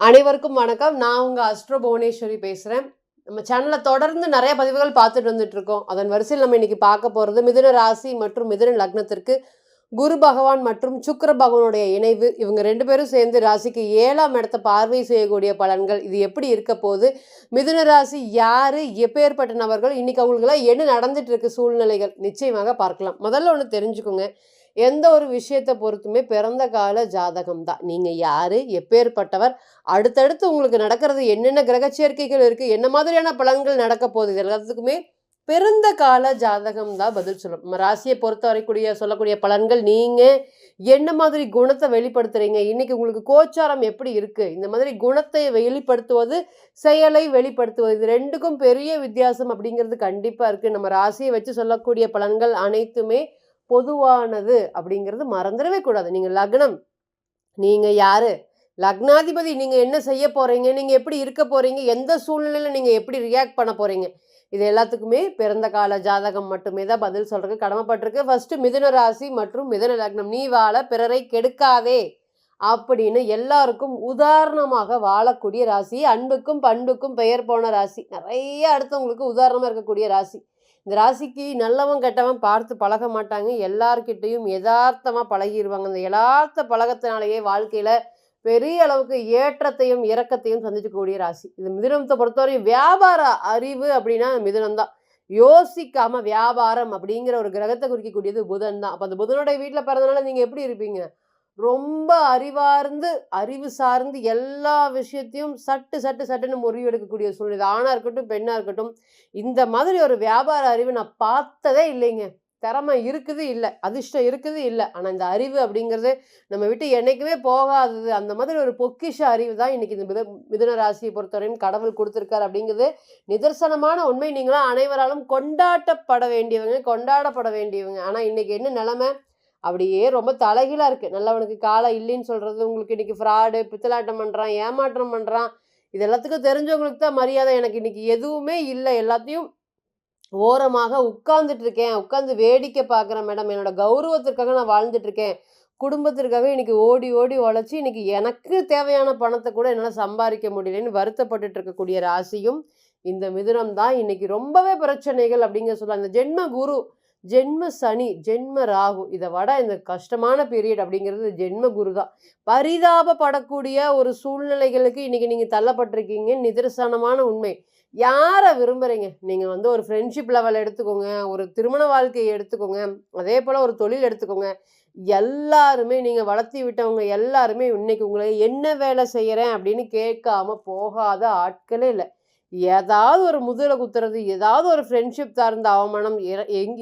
அனைவருக்கும் வணக்கம். நான் உங்க அஸ்ட்ரோ புவனேஸ்வரி பேசுறேன். நம்ம சேனல்ல தொடர்ந்து நிறைய பதிவுகள் பார்த்துட்டு வந்துட்டு இருக்கோம். அதன் வரிசையில் நம்ம இன்னைக்கு பார்க்க போறது மிதுன ராசி மற்றும் மிதுன லக்னத்திற்கு குரு பகவான் மற்றும் சுக்கிர பகவானுடைய இணைவு. இவங்க 2 பேரும் சேர்ந்து ராசிக்கு 7ஆம் இடத்தை பார்வை செய்யக்கூடிய பலன்கள். இது எப்படி இருக்க போகுது? மிதுன ராசி யாரு? எப்பேற்பட்ட நபர்கள்? இன்னைக்கு அவங்களுக்குலாம் என்ன நடந்துட்டு இருக்கு சூழ்நிலைகள்? நிச்சயமாக பார்க்கலாம். முதல்ல ஒன்று தெரிஞ்சுக்கோங்க. எந்த ஒரு விஷயத்தை பொறுத்துமே பிறந்த கால ஜாதகம் தான். நீங்க யாரு, எப்பேற்பட்டவர், அடுத்தடுத்து உங்களுக்கு நடக்கிறது என்னென்ன கிரக சேர்க்கைகள் இருக்கு, என்ன மாதிரியான பலன்கள் நடக்க போகுது, இது எல்லாத்துக்குமே பிறந்த கால ஜாதகம் தான் பதில் சொல்லும். நம்ம ராசியை பொறுத்த வரைக்கூடிய சொல்லக்கூடிய பலன்கள் நீங்க என்ன மாதிரி குணத்தை வெளிப்படுத்துறீங்க, இன்னைக்கு உங்களுக்கு கோச்சாரம் எப்படி இருக்கு, இந்த மாதிரி குணத்தை வெளிப்படுத்துவது, செயலை வெளிப்படுத்துவது, இது ரெண்டுக்கும் பெரிய வித்தியாசம் அப்படிங்கிறது கண்டிப்பா இருக்கு. நம்ம ராசியை வச்சு சொல்லக்கூடிய பலன்கள் அனைத்துமே பொதுவானது அப்படிங்கிறது மறந்துடவே கூடாது. நீங்க லக்னம், நீங்க யாரு, லக்னாதிபதி, நீங்க என்ன செய்ய போறீங்க, நீங்க எப்படி இருக்க போறீங்க, எந்த சூழ்நிலையில நீங்க எப்படி ரியாக்ட் பண்ண போறீங்க, இது எல்லாத்துக்குமே பிறந்த கால ஜாதகம் மட்டுமே தான் பதில் சொல்றதுக்கு கடமைப்பட்டிருக்கு. ஃபர்ஸ்ட் மிதுன ராசி மற்றும் மிதுன லக்னம். நீ வாழ பிறரை கெடுக்காதே அப்படின்னு எல்லாருக்கும் உதாரணமாக வாழக்கூடிய ராசி, அன்புக்கும் பண்புக்கும் பெயர் போன ராசி, நிறைய அடுத்தவங்களுக்கு உதாரணமா இருக்கக்கூடிய ராசி. இந்த ராசிக்கு நல்லவன் கெட்டவன் பார்த்து பழக மாட்டாங்க. எல்லார்கிட்டையும் யதார்த்தமா பழகிடுவாங்க. இந்த யதார்த்த பழக்கத்தினாலேயே வாழ்க்கையில பெரிய அளவுக்கு ஏற்றத்தையும் இறக்கத்தையும் சந்திக்கக்கூடிய ராசி. இது மிதுனத்தை பொறுத்தவரையும் வியாபார அறிவு அப்படின்னா மிதுனம் தான். யோசிக்காம வியாபாரம் அப்படிங்கிற ஒரு கிரகத்தை குறிக்கக்கூடியது புதன் தான். அப்ப அந்த புதனுடைய வீட்டுல பிறந்தனால நீங்க எப்படி இருப்பீங்க? ரொம்ப அறிவார்ந்து, அறிவு சார்ந்து எல்லா விஷயத்தையும் சட்டுன்னு முறிவெடுக்கக்கூடிய சூழ்நிலை. ஆணா இருக்கட்டும், பெண்ணா இருக்கட்டும், இந்த மாதிரி ஒரு வியாபார அறிவு நான் பார்த்ததே இல்லைங்க. திறமை இருக்குது இல்ல, அதிர்ஷ்டம் இருக்குது இல்ல. ஆனா இந்த அறிவு அப்படிங்கிறது நம்ம விட்டு என்னைக்குமே போகாதது. அந்த மாதிரி ஒரு பொக்கிஷ அறிவு தான் இன்னைக்கு இந்த மிதுன ராசியை பொறுத்தவரையும் கடவுள் கொடுத்திருக்காரு அப்படிங்கிறது நிதர்சனமான உண்மை. நீங்களாம் அனைவராலும் கொண்டாடப்பட வேண்டியவங்க. ஆனா இன்னைக்கு என்ன நிலைமை? அப்படியே ரொம்ப தலைகீழா இருக்கு. நல்லவனுக்கு காலம் இல்லைன்னு சொல்றது, உங்களுக்கு இன்னைக்கு ஃப்ராடு, பித்தலாட்டம் பண்றான், ஏமாற்றம் பண்றான், இது எல்லாத்துக்கும் தெரிஞ்சவங்களுக்கு தான் மரியாதை. எனக்கு இன்னைக்கு எதுவுமே இல்லை, எல்லாத்தையும் ஓரமாக உட்கார்ந்துட்டு இருக்கேன், உட்கார்ந்து வேடிக்கை பார்க்குறேன் மேடம், என்னோட கௌரவத்திற்காக நான் வாழ்ந்துட்டு இருக்கேன், குடும்பத்திற்காக இன்னைக்கு ஓடி ஓடி உழைச்சி இன்னைக்கு எனக்கு தேவையான பணத்தை கூட என்னால் சம்பாதிக்க முடியலன்னு வருத்தப்பட்டுட்டு இருக்கக்கூடிய ராசியும் இந்த மிதுனம் தான். இன்னைக்கு ரொம்பவே பிரச்சனைகள் அப்படிங்கிற சொல்லலாம். இந்த ஜென்ம குரு, ஜென்ம சனி, ஜென்ம ராகு, இதை விட இந்த கஷ்டமான பீரியட் அப்படிங்கிறது ஜென்ம குரு தான். பரிதாபப்படக்கூடிய ஒரு சூழ்நிலைகளுக்கு இன்னைக்கு நீங்க தள்ளப்பட்டிருக்கீங்க. நிதர்சனமான உண்மை. யாரை விரும்புறீங்க? நீங்க ஒரு ஃப்ரெண்ட்ஷிப் லெவல் எடுத்துக்கோங்க, ஒரு திருமண வாழ்க்கையை எடுத்துக்கோங்க, அதே போல ஒரு தொழில் எடுத்துக்கோங்க. எல்லாருமே நீங்க வளர்த்தி விட்டவங்க எல்லாருமே இன்னைக்கு உங்களை என்ன வேலை செய்யறேன் அப்படின்னு கேட்காம போகாத ஆட்களே இல்லை. ஏதாவது ஒரு முதுகுல குத்துறது, ஏதாவது ஒரு ஃப்ரெண்ட்ஷிப் சார்ந்த அவமானம்,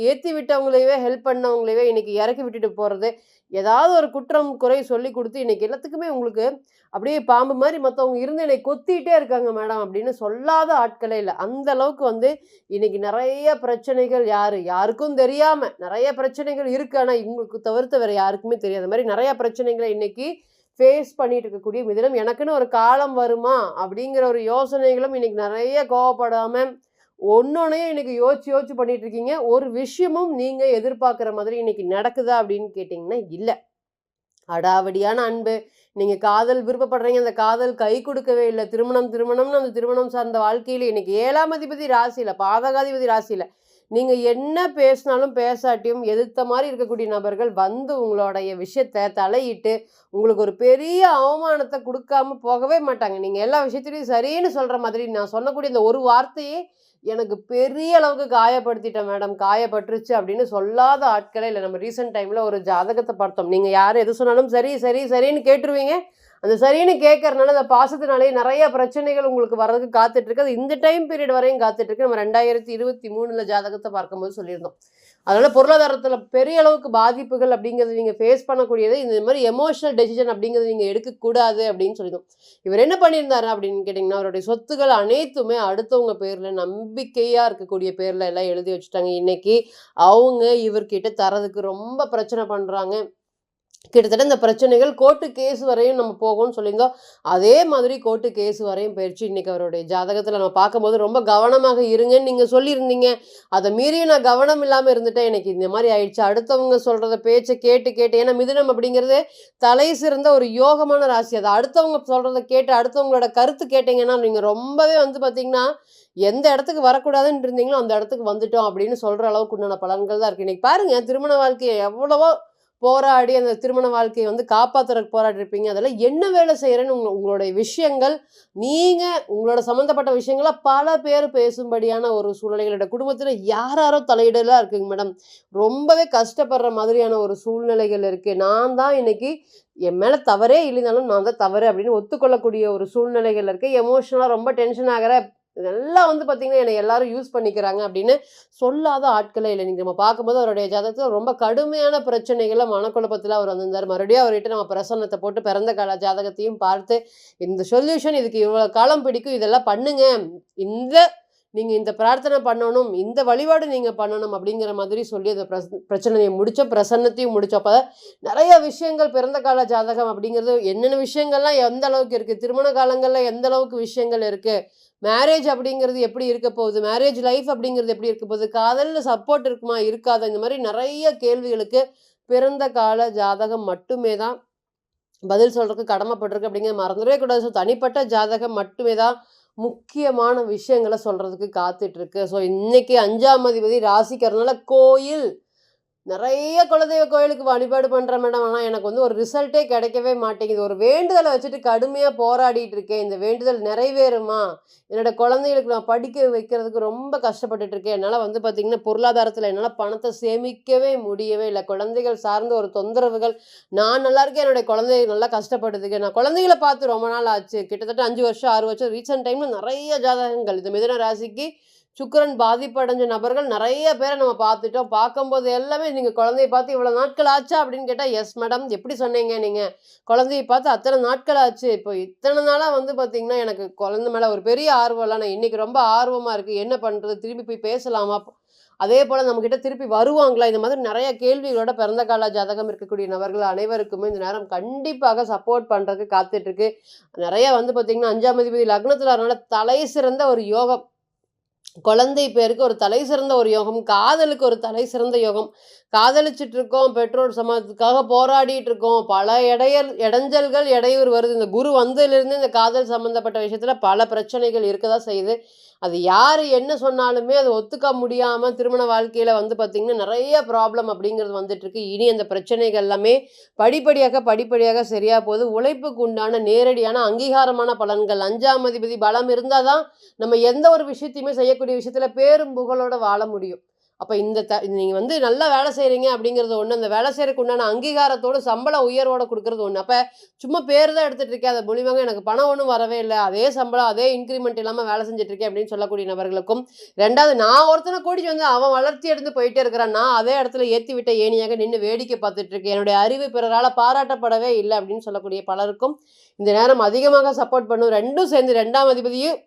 ஏற்றி விட்டவங்களையவே ஹெல்ப் பண்ணவங்களையவே இன்னைக்கு இறக்கி விட்டுட்டு போகிறது, ஏதாவது ஒரு குற்றம் குறை சொல்லி கொடுத்து இன்னைக்கு எல்லாத்துக்குமே உங்களுக்கு அப்படியே பாம்பு மாதிரி மற்றவங்க இருந்து என்னை கொத்திட்டே இருக்காங்க மேடம் அப்படின்னு சொல்லாத ஆட்களே இல்லை. அந்த அளவுக்கு இன்னைக்கு நிறைய பிரச்சனைகள் யாருக்கும் தெரியாம நிறைய பிரச்சனைகள் இருக்கு. ஆனால் இவங்களுக்கு தவிர்த்து வேற யாருக்குமே தெரியாத மாதிரி நிறைய பிரச்சனைகளை இன்னைக்கு ஃபேஸ் பண்ணிட்டு இருக்கக்கூடிய மிதுனம். எனக்குன்னு ஒரு காலம் வருமா அப்படிங்கிற ஒரு யோசனைகளும் இன்னைக்கு நிறைய கோவப்படாம ஒன்னொன்னையும் இன்னைக்கு யோசிச்சு பண்ணிட்டு இருக்கீங்க. ஒரு விஷயமும் நீங்க எதிர்பார்க்குற மாதிரி இன்னைக்கு நடக்குதா அப்படின்னு கேட்டிங்கன்னா இல்லை. அடாவடியான அன்பு, நீங்க காதல் விருப்பப்படுறீங்க, அந்த காதல் கை கொடுக்கவே இல்லை. திருமணம்னு அந்த திருமணம் சார்ந்த வாழ்க்கையில இன்னைக்கு 7ஆம் அதிபதி ராசியில, பாதகாதிபதி ராசியில நீங்க என்ன பேசினாலும் பேசாட்டியும் எதிர்த்த மாதிரி இருக்கக்கூடிய நபர்கள் உங்களுடைய விஷயத்த தலையிட்டு உங்களுக்கு ஒரு பெரிய அவமானத்தை கொடுக்காம போகவே மாட்டாங்க. நீங்க எல்லா விஷயத்திலையும் சரின்னு சொல்ற மாதிரி நான் சொல்லக்கூடிய இந்த ஒரு வார்த்தையே எனக்கு பெரிய அளவுக்கு காயப்படுத்திட்டேன் மேடம், காயப்பட்டுருச்சு அப்படின்னு சொல்லாத ஆட்களே இல்லை. நம்ம ரீசெண்ட் டைம்ல ஒரு ஜாதகத்தை பார்த்தோம். நீங்க யார் எது சொன்னாலும் சரின்னு கேட்டுருவீங்க. அந்த சரின்னு கேட்கறதுனால அந்த பாசத்தினாலே நிறைய பிரச்சனைகள் உங்களுக்கு வர்றதுக்கு காத்துட்டு இருக்கு. அது இந்த டைம் பீரியட் வரையும் காத்துட்டு இருக்கு. நம்ம 2023 ஜாதகத்தை பார்க்கும்போது சொல்லியிருந்தோம். அதனால பொருளாதாரத்துல பெரிய அளவுக்கு பாதிப்புகள் அப்படிங்கிறது நீங்க ஃபேஸ் பண்ணக்கூடியது. இந்த மாதிரி எமோஷனல் டெசிஷன் அப்படிங்கிறது நீங்க எடுக்கக்கூடாது அப்படின்னு சொல்லியிருந்தோம். இவர் என்ன பண்ணியிருந்தாரு அப்படின்னு கேட்டிங்கன்னா, அவருடைய சொத்துக்கள் அனைத்துமே அடுத்தவங்க பேர்ல, நம்பிக்கையா இருக்கக்கூடிய பேர்ல எல்லாம் எழுதி வச்சுட்டாங்க. இன்னைக்கு அவங்க இவர்கிட்ட தரதுக்கு ரொம்ப பிரச்சனை பண்றாங்க. கிட்டத்தட்ட இந்த பிரச்சனைகள் கோர்ட்டு கேஸ் வரையும் நம்ம போகும்னு சொல்லியிருந்தோம். அதே மாதிரி கோர்ட்டு கேஸ் வரையும் போயிருச்சு. இன்னைக்கு அவருடைய ஜாதகத்துல நம்ம பார்க்கும்போது ரொம்ப கவனமாக இருங்கன்னு நீங்க சொல்லியிருந்தீங்க. அத மீறியும் நான் கவனம் இல்லாம இருந்துட்டேன். எனக்கு இந்த மாரி ஆயிடுச்சு. அடுத்தவங்க சொல்றத பேச்ச கேட்டு கேட்டு ஏன்னா மிதுனம் அப்படிங்கிறது தலை சிறந்த ஒரு யோகமான ராசி. அது அடுத்தவங்க சொல்றத கேட்டு, அடுத்தவங்களோட கருத்து கேட்டீங்கன்னா, நீங்க ரொம்பவே வந்து பார்த்தீங்கன்னா, எந்த இடத்துக்கு வரக்கூடாதுன்னு இருந்தீங்களோ, அந்த இடத்துக்கு வந்துட்டோம் அப்படின்னு சொல்ற அளவுக்கு உண்டான பலன்கள் தான் இருக்கு. இன்னைக்கு பாருங்க திருமண வாழ்க்கைய எவ்வளவோ போராடி அந்த திருமண வாழ்க்கைய வந்து காப்பாத்துறதுக்கு போராடிருப்பீங்க. அதெல்லாம் என்ன வேலை செய்றேன்னு உங்களுடைய விஷயங்கள், நீங்க உங்களோட சம்மந்தப்பட்ட விஷயங்கள பல பேர் பேசும்படியான ஒரு சூழ்நிலைகள் என்னோட குடும்பத்தில யாராரோ தலையிடலாம் இருக்குங்க மேடம். ரொம்பவே கஷ்டப்படுற மாதிரியான ஒரு சூழ்நிலைகள் இருக்கு. நான் தான் இன்னைக்கு என் மேல தவறே இல்லைனாலும் நான் தான் தவறு அப்படின்னு ஒத்துக்கொள்ளக்கூடிய ஒரு சூழ்நிலைகள் இருக்கு. எமோஷனலா ரொம்ப டென்ஷன் ஆகுறேன். இதெல்லாம் வந்து பார்த்தீங்கன்னா, என்னை எல்லாரும் யூஸ் பண்ணிக்கிறாங்க அப்படின்னு சொல்லாத ஆட்களே இல்ல. நீங்க நம்ம பார்க்கும்போது அவருடைய ஜாதகத்துல ரொம்ப கடுமையான பிரச்சனைகள்ல, மனக்குழப்பத்துல அவர் வந்திருந்தாரு. மறுபடியும் அவர்கிட்ட நம்ம பிரசன்னத்த போட்டு பிறந்த கால ஜாதகத்தையும் பார்த்து, இந்த சொல்யூஷன் இதுக்கு இவ்வளோ காலம் பிடிக்கும். இதெல்லாம் பண்ணுங்க. இந்த நீங்க இந்த பிரார்த்தனை பண்ணணும். இந்த வழிபாடு நீங்க பண்ணணும் அப்படிங்கிற மாதிரி சொல்லி அந்த பிரச்சனைய முடிச்சோம். பிரசன்னத்தையும் முடிச்சோம். அப்ப நெறைய விஷயங்கள் பிறந்த கால ஜாதகம் அப்படிங்கிறது என்னென்ன விஷயங்கள்லாம் எந்த அளவுக்கு இருக்கு? திருமண காலங்கள்ல எந்த அளவுக்கு விஷயங்கள் இருக்கு? மேரேஜ் அப்படிங்கிறது எப்படி இருக்க போகுது? மேரேஜ் லைஃப் அப்படிங்கிறது எப்படி இருக்க போகுது? காதல்ல சப்போர்ட் இருக்குமா? இருக்காதா? இந்த மாரி நெறைய கேள்விகளுக்கு பிறந்த கால ஜாதகம் மட்டுமே தான் பதில் சொல்றதுக்கு கடமைப்பட்டிருக்கு அப்படிங்கிறத மறந்துடவே கூடாது. ஸோ தனிப்பட்ட ஜாதகம் மட்டுமே தான் முக்கியமான விஷயங்கள சொல்றதுக்கு காத்துட்டு இருக்கு. ஸோ இன்னைக்கு 5ஆம் அதிபதி ராசிக்கிறனால கோயில் நெறைய குலதெய்வ கோயிலுக்கு வழிபாடு பண்றேன் மேடம். ஆனா, எனக்கு வந்து ஒரு ரிசல்ட்டே கிடைக்கவே மாட்டேங்குது. ஒரு வேண்டுதல வச்சுட்டு கடுமையா போராடிட்டு இருக்கேன். இந்த வேண்டுதல் நிறைவேறுமா? என்னோட குழந்தைகளுக்கு நான் படிக்க வைக்கிறதுக்கு ரொம்ப கஷ்டப்பட்டுட்டு இருக்கேன். என்னால வந்து பார்த்தீங்கன்னா, பொருளாதாரத்தில என்னால பணத்த சேமிக்கவே முடியவே இல்ல. குழந்தைகள் சார்ந்த ஒரு தொந்தரவுகள். நான் நல்லா இருக்கேன். என்னுடைய குழந்தைகள் நல்லா கஷ்டப்படுதுங்க. நான் குழந்தைகள பார்த்து ரொம்ப நாள் ஆச்சு. கிட்டத்தட்ட 5 வருஷம், 6 வருஷம் ரீசென்ட் டைம்ல நெறைய ஜாதகங்கள். இந்த மிதுன ராசிக்கு சுக்கிரன் பாதிப்படைஞ்ச நபர்கள் நெறைய பேர நம்ம பார்த்துட்டோம். பார்க்கும்போது எல்லாமே "நீங்க குழந்தைய பார்த்து இவ்வளோ நாட்கள் ஆச்சா?" அப்படின்னு கேட்டா, "எஸ் மேடம். எப்படி சொன்னீங்க நீங்க? குழந்தைய பார்த்து அத்தன நாட்கள் ஆச்சு. இப்போ இத்தன நாளா வந்து பார்த்தீங்கன்னா, எனக்கு குழந்தை மேல ஒரு பெரிய ஆர்வம் இல்ல. ஆனா இன்னைக்கு ரொம்ப ஆர்வமா இருக்கு. என்ன பண்றது? திரும்பி போய் பேசலாமா? அதேபோல நம்மகிட்ட திருப்பி வருவாங்களா?" இந்த மாதிரி நெறைய கேள்விகளோட பிறந்த கால ஜாதகம் இருக்கக்கூடிய நபர்கள் அனைவருக்குமே இந்த நேரம் கண்டிப்பாக சப்போர்ட் பண்றதுக்கு காத்துட்டு இருக்கு. நெறைய வந்து பார்த்தீங்கன்னா, 5ஆம் அதிபதி லக்னத்தில அதனால தலை சிறந்த ஒரு யோகம். குழந்தை பேருக்கு ஒரு தலை சிறந்த ஒரு யோகம். காதலுக்கு ஒரு தலை சிறந்த யோகம். காதலிச்சுட்டு இருக்கோம். பெற்றோர் சம்மதத்துக்காக போராடிட்டு இருக்கோம். பல இடைஞ்சல்கள், இடையூறு வருது. இந்த குரு வந்ததிலிருந்து இந்த காதல் சம்மந்தப்பட்ட விஷயத்துல பல பிரச்சனைகள் இருக்கதான் செய்யுது. அது யாரு என்ன சொன்னாலுமே அத ஒத்துக்க முடியாம திருமண வாழ்க்கையில வந்து பார்த்தீங்கன்னா, நெறைய ப்ராப்ளம் அப்படிங்கிறது வந்துட்டுருக்கு. இனி அந்த பிரச்சனைகள் எல்லாமே படிப்படியாக சரியா போகுது. உழைப்புக்கு உண்டான நேரடியான அங்கீகாரமான பலன்கள். 5ஆம் அதிபதி பலம் இருந்தா தான் நம்ம எந்த ஒரு விஷயத்தையுமே செய்யக்கூடிய விஷயத்துல பேரும் புகழோட வாழ முடியும். அப்ப இந்த நீங்க வந்து நல்லா வேலை செய்றீங்க அப்படிங்கிறது ஒண்ணு. அந்த வேலை செய்றதுக்கு உண்டான அங்கீகாரத்தோட சம்பள உயர்வோட குடுக்குறது ஒண்ணு. அப்ப சும்மா பேர் தான் எடுத்துட்டு இருக்கேன். அது மூலியமாக எனக்கு பணம் ஒண்ணும் வரவே இல்ல. அதே சம்பளம், அதே இன்கிரிமெண்ட் இல்லாம வேலை செஞ்சுட்டு இருக்கேன் அப்படின்னு சொல்லக்கூடிய நபர்களுக்கும், 2வது நான் ஒருத்தன கூட்டிட்டு வந்து அவன் வளர்ச்சி அடைந்து போயிட்டே இருக்கிறான். நான் அதே இடத்துல ஏத்தி விட்ட ஏணியாக நின்னு வேடிக்கை பார்த்துட்டு இருக்கேன். என்னுடைய அறிவு பிறரால பாராட்டப்படவே இல்ல அப்படின்னு சொல்லக்கூடிய பலருக்கும் இந்த நேரம் அதிகமாக சப்போர்ட் பண்ணும். 2ம் சேர்ந்து 2ஆம் அதிபதியும்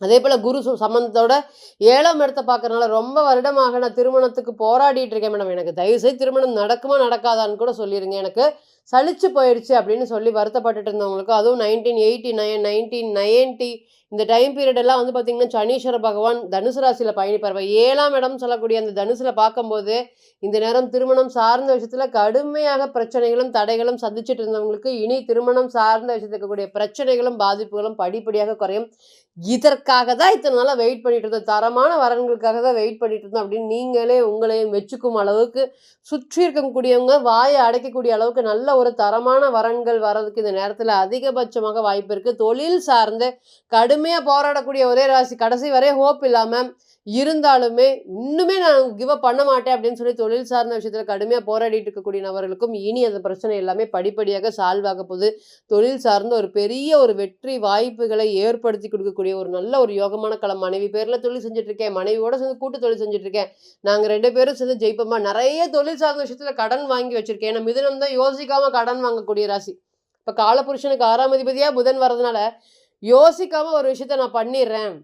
அதேபோல குரு சம்மந்தத்தோட 7ஆம் இடத்த பார்க்கறனால ரொம்ப வருடமாக நான் திருமணத்துக்கு போராடிட்டு இருக்கேன் மேடம். எனக்கு தயவுசெய்து திருமணம் நடக்குமா நடக்காதான்னு கூட சொல்லிருங்க. எனக்கு சலிச்சு போயிடுச்சு அப்படின்னு சொல்லி வருத்தப்பட்டுட்டு இருந்தவங்களுக்கு அதுவும் 1989, 1990 இந்த டைம் பீரியட் எல்லாம் வந்து பார்த்தீங்கன்னா, சனீஸ்வர பகவான் தனுசு ராசியில பயணிப்பார். 7ஆம் இடம் சொல்லக்கூடிய அந்த தனுசுல பார்க்கும்போது, இந்த நேரம் திருமணம் சார்ந்த விஷயத்துல கடுமையாக பிரச்சனைகளும், தடைகளும் சந்திச்சுட்டு இருந்தவங்களுக்கு, இனி திருமணம் சார்ந்த விஷயத்துல இருக்கக்கூடிய பிரச்சனைகளும், பாதிப்புகளும் படிப்படியாக குறையும். இதற்காக தான் இத்தனை நாளா வெயிட் பண்ணிட்டு இருந்தோம். தரமான வரன்களுக்காக தான் வெயிட் பண்ணிட்டு இருந்தோம் அப்படின்னு நீங்களே உங்களையும் மெச்சுக்கும் அளவுக்கு, சுற்றி இருக்கக்கூடியவங்க வாய அடைக்கக்கூடிய அளவுக்கு நல்ல ஒரு தரமான வரன்கள் வர்றதுக்கு இந்த நேரத்துல அதிகபட்சமாக வாய்ப்பு இருக்கு. தொழில் சார்ந்து கடுமையா போராடக்கூடிய ஒரே ராசி, கடைசி வரை ஹோப் இல்லாம இருந்தாலுமே, இன்னுமே நான் கிவ் அப் பண்ண மாட்டேன் அப்படின்னு சொல்லி தொழில் சார்ந்த விஷயத்துல கடுமையா போராடிட்டு இருக்கக்கூடிய நபர்களுக்கும், இனி அந்த பிரச்சனை எல்லாமே படிப்படியாக சால்வ் ஆக போகுது. தொழில் சார்ந்த ஒரு பெரிய ஒரு வெற்றி வாய்ப்புகளை ஏற்படுத்தி கொடுக்கக்கூடிய ஒரு நல்ல ஒரு யோகமான களம். மனைவி பேர்ல தொழில் செஞ்சுட்டு இருக்கேன். மனைவியோட சேர்ந்து கூட்டு தொழில் செஞ்சுட்டு இருக்கேன். நாங்க 2 பேரும் சேர்ந்து ஜெயிப்போமா. நெறைய தொழில் சார்ந்த விஷயத்துல கடன் வாங்கி வச்சிருக்கேன். ஏன்னா மிதுனம் தான் யோசிக்காம கடன் வாங்கக்கூடிய ராசி. இப்ப காலபுருஷனுக்கு 6ஆம் அதிபதியா புதன் வர்றதுனால, யோசிக்காம ஒரு விஷயத்த நான் பண்ணிர்றேன்.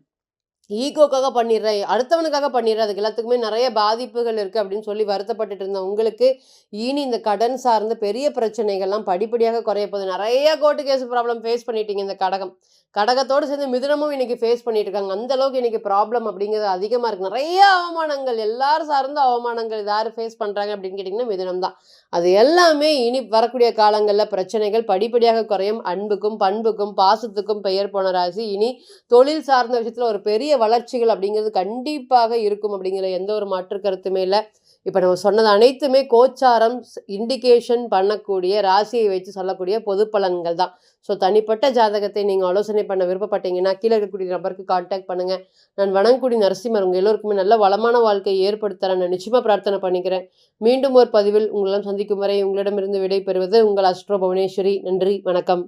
ஈகோக்காக பண்ணிடுறேன், அடுத்தவனுக்காக பண்ணிடுறேன், அதுக்கு எல்லாத்துக்குமே நிறைய பாதிப்புகள் இருக்குது அப்படின்னு சொல்லி வருத்தப்பட்டுட்டு இருந்த உங்களுக்கு இனி இந்த கடன் சார்ந்த பெரிய பிரச்சனைகள்லாம் படிப்படியாக குறைய போகுது. நிறைய கோர்ட்டு கேஸ் ப்ராப்ளம் ஃபேஸ் பண்ணிட்டீங்க இந்த கடகம். கடகத்தோடு சேர்ந்து மிதுனமும் இன்னைக்கு ஃபேஸ் பண்ணிட்டு இருக்காங்க. அந்த அளவுக்கு இன்னைக்கு ப்ராப்ளம் அப்படிங்கிறது அதிகமாக இருக்குது. நிறைய அவமானங்கள், எல்லாரும் சார்ந்த அவமானங்கள் யார் ஃபேஸ் பண்ணுறாங்க அப்படின்னு கேட்டிங்கன்னா மிதுனம் தான். அது எல்லாமே இனி வரக்கூடிய காலங்களில் பிரச்சனைகள் படிப்படியாக குறையும். அன்புக்கும் பண்புக்கும் பாசத்துக்கும் பெயர் போன ராசி இனி தொழில் சார்ந்த விஷயத்தில் ஒரு பெரிய வளர்ச்சிகள் அப்படிங்கிறது கண்டிப்பாக இருக்கும் அப்படிங்கிற எந்த ஒரு மாற்று கருத்துமே இல்லை. இப்போ நம்ம சொன்னது அனைத்துமே கோச்சாரம் இண்டிகேஷன் பண்ணக்கூடிய ராசியை வச்சு சொல்லக்கூடிய பொது பலன்கள் தான். ஸோ தனிப்பட்ட ஜாதகத்தை நீங்கள் ஆலோசனை பண்ண விருப்பப்பட்டீங்கன்னா கீழே இருக்கக்கூடிய நபருக்கு கான்டாக்ட் பண்ணுங்கள். நான் வணங்கக்கூடிய நரசிம்மர் உங்கள் எல்லோருக்குமே நல்ல வளமான வாழ்க்கையை ஏற்படுத்துகிறேன் நான் நிச்சயமாக பிரார்த்தனை பண்ணிக்கிறேன். மீண்டும் ஒரு பதிவில் உங்களெல்லாம் சந்திக்கும் வரை உங்களிடமிருந்து விடை பெறுவது உங்கள் அஸ்ட்ரோ புவனேஸ்வரி. நன்றி, வணக்கம்.